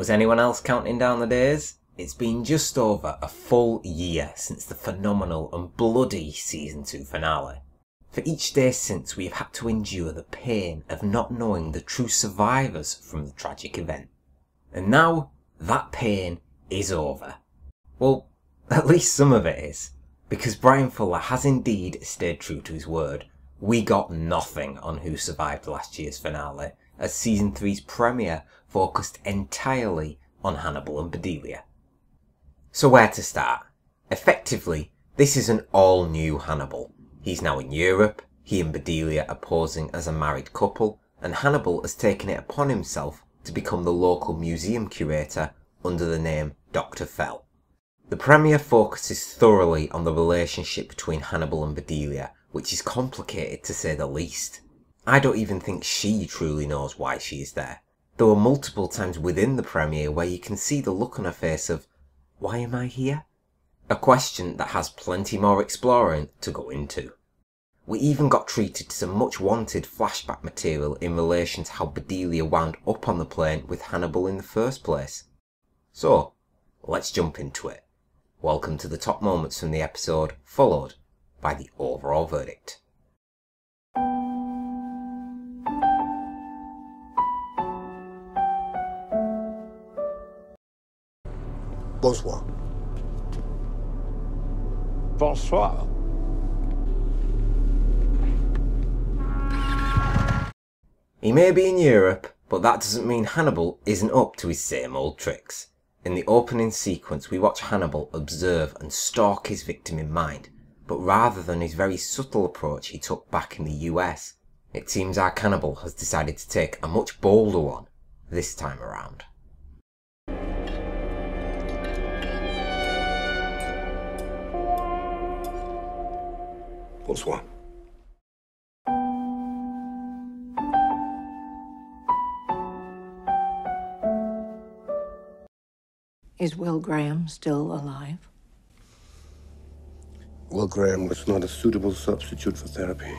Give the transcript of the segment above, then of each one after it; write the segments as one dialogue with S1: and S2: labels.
S1: Was anyone else counting down the days? It's been just over a full year since the phenomenal and bloody Season 2 finale. For each day since, we have had to endure the pain of not knowing the true survivors from the tragic event. And now, that pain is over. Well, at least some of it is. Because Brian Fuller has indeed stayed true to his word. We got nothing on who survived last year's finale, as Season 3's premiere focused entirely on Hannibal and Bedelia. So where to start? Effectively, this is an all-new Hannibal. He's now in Europe, he and Bedelia are posing as a married couple, and Hannibal has taken it upon himself to become the local museum curator under the name Dr. Fell. The premiere focuses thoroughly on the relationship between Hannibal and Bedelia, which is complicated to say the least. I don't even think she truly knows why she is there. There were multiple times within the premiere where you can see the look on her face of, why am I here? A question that has plenty more exploring to go into. We even got treated to some much wanted flashback material in relation to how Bedelia wound up on the plane with Hannibal in the first place. So, let's jump into it. Welcome to the top moments from the episode, followed by the overall verdict.
S2: Bonsoir.
S3: Bonsoir.
S1: He may be in Europe, but that doesn't mean Hannibal isn't up to his same old tricks. In the opening sequence, we watch Hannibal observe and stalk his victim in mind, but rather than his very subtle approach he took back in the US, it seems our cannibal has decided to take a much bolder one this time around.
S2: Bonsoir.
S4: Is Will Graham still alive?
S2: Will Graham was not a suitable substitute for therapy.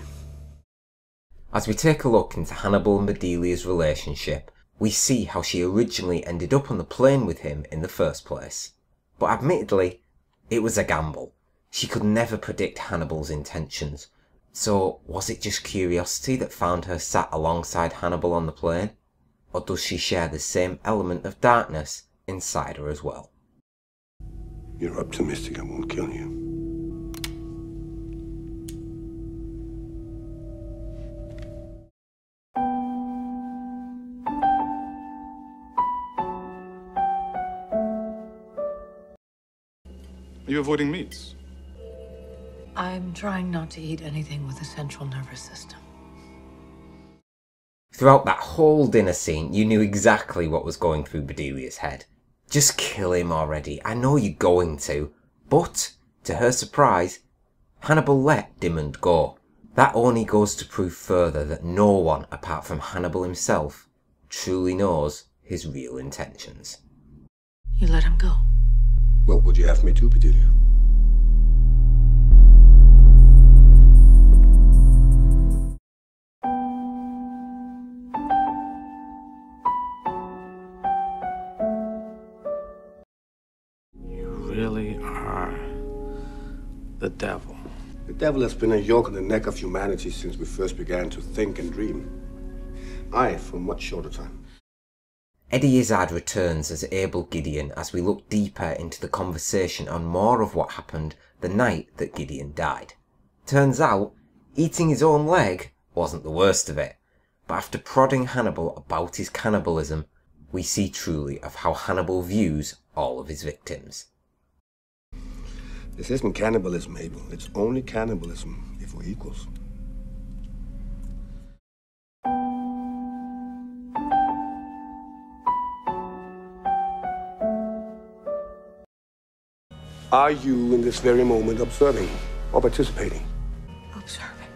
S1: As we take a look into Hannibal and Bedelia's relationship, we see how she originally ended up on the plane with him in the first place. But admittedly, it was a gamble. She could never predict Hannibal's intentions. So, was it just curiosity that found her sat alongside Hannibal on the plane? Or does she share the same element of darkness inside her as well?
S2: You're optimistic I won't kill you.
S3: Are you avoiding meats?
S4: I'm trying not to eat anything with a central nervous system.
S1: Throughout that whole dinner scene, you knew exactly what was going through Bedelia's head. Just kill him already, I know you're going to. But, to her surprise, Hannibal let Diamond go. That only goes to prove further that no one, apart from Hannibal himself, truly knows his real intentions.
S4: You let him go?
S2: What would you have me do, Bedelia?
S3: Really are the devil.
S2: The devil has been a yoke on the neck of humanity since we first began to think and dream. I, for a much shorter time.
S1: Eddie Izzard returns as Abel Gideon as we look deeper into the conversation on more of what happened the night that Gideon died. Turns out, eating his own leg wasn't the worst of it, but after prodding Hannibal about his cannibalism, we see truly of how Hannibal views all of his victims.
S2: This isn't cannibalism, Abel. It's only cannibalism if we're equals. Are you in this very moment observing or participating?
S4: Observing.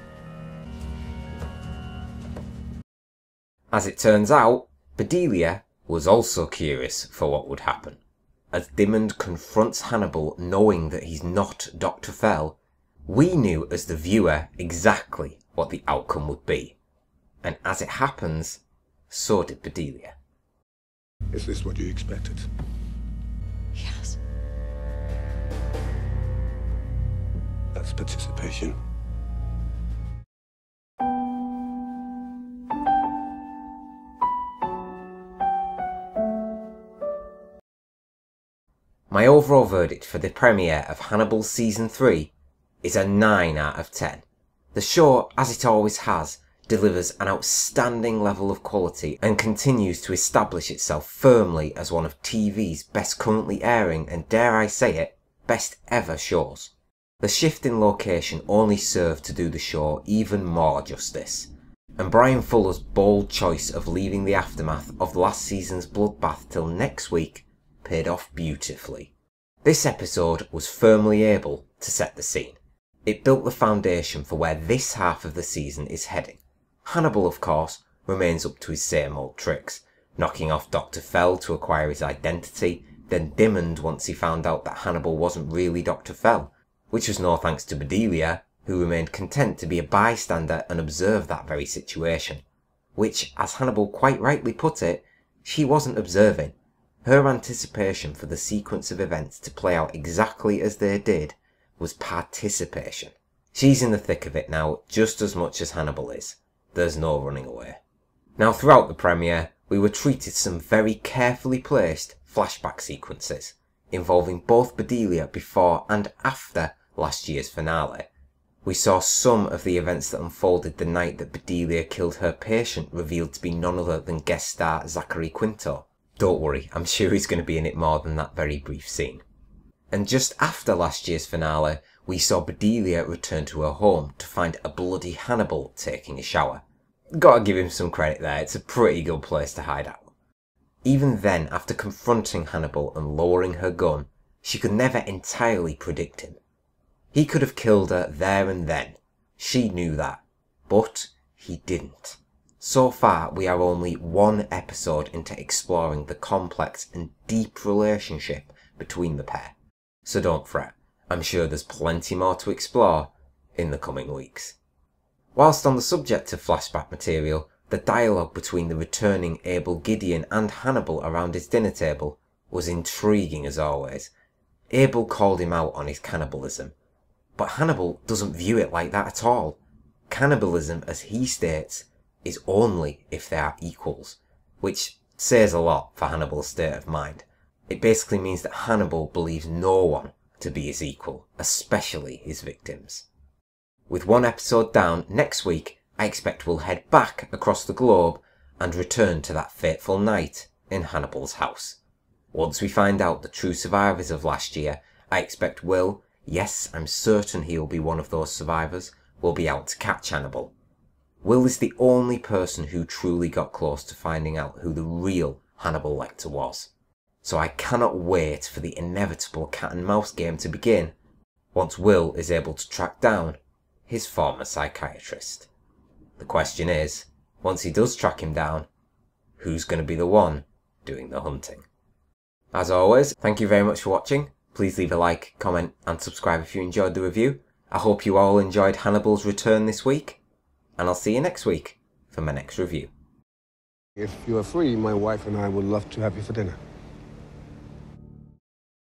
S1: As it turns out, Bedelia was also curious for what would happen. As Diamond confronts Hannibal knowing that he's not Dr. Fell, we knew as the viewer exactly what the outcome would be. And as it happens, so did Bedelia.
S2: Is this what you expected?
S4: Yes.
S2: That's participation.
S1: My overall verdict for the premiere of Hannibal Season 3 is a 9 out of 10. The show, as it always has, delivers an outstanding level of quality and continues to establish itself firmly as one of TV's best currently airing and, dare I say it, best ever shows. The shift in location only served to do the show even more justice, and Brian Fuller's bold choice of leaving the aftermath of last season's bloodbath till next week paid off beautifully. This episode was firmly able to set the scene. It built the foundation for where this half of the season is heading. Hannibal, of course, remains up to his same old tricks, knocking off Dr. Fell to acquire his identity, then dimmoned once he found out that Hannibal wasn't really Dr. Fell, which was no thanks to Bedelia, who remained content to be a bystander and observe that very situation, which, as Hannibal quite rightly put it, she wasn't observing. Her anticipation for the sequence of events to play out exactly as they did was participation. She's in the thick of it now just as much as Hannibal is. There's no running away. Now, throughout the premiere, we were treated some very carefully placed flashback sequences involving both Bedelia before and after last year's finale. We saw some of the events that unfolded the night that Bedelia killed her patient, revealed to be none other than guest star Zachary Quinto. Don't worry, I'm sure he's going to be in it more than that very brief scene. And just after last year's finale, we saw Bedelia return to her home to find a bloody Hannibal taking a shower. Gotta give him some credit there, it's a pretty good place to hide out. Even then, after confronting Hannibal and lowering her gun, she could never entirely predict him. He could have killed her there and then. She knew that. But he didn't. So far, we are only one episode into exploring the complex and deep relationship between the pair. So don't fret, I'm sure there's plenty more to explore in the coming weeks. Whilst on the subject of flashback material, the dialogue between the returning Abel Gideon and Hannibal around his dinner table was intriguing as always. Abel called him out on his cannibalism, but Hannibal doesn't view it like that at all. Cannibalism, as he states, is only if they are equals, which says a lot for Hannibal's state of mind. It basically means that Hannibal believes no one to be his equal, especially his victims. With one episode down, next week I expect we'll head back across the globe and return to that fateful night in Hannibal's house. Once we find out the true survivors of last year, I expect Will, yes, I'm certain he'll be one of those survivors, will be out to catch Hannibal. Will is the only person who truly got close to finding out who the real Hannibal Lecter was. So I cannot wait for the inevitable cat and mouse game to begin, once Will is able to track down his former psychiatrist. The question is, once he does track him down, who's going to be the one doing the hunting? As always, thank you very much for watching. Please leave a like, comment and subscribe if you enjoyed the review. I hope you all enjoyed Hannibal's return this week, and I'll see you next week for my next review.
S2: If you are free, my wife and I would love to have you for dinner.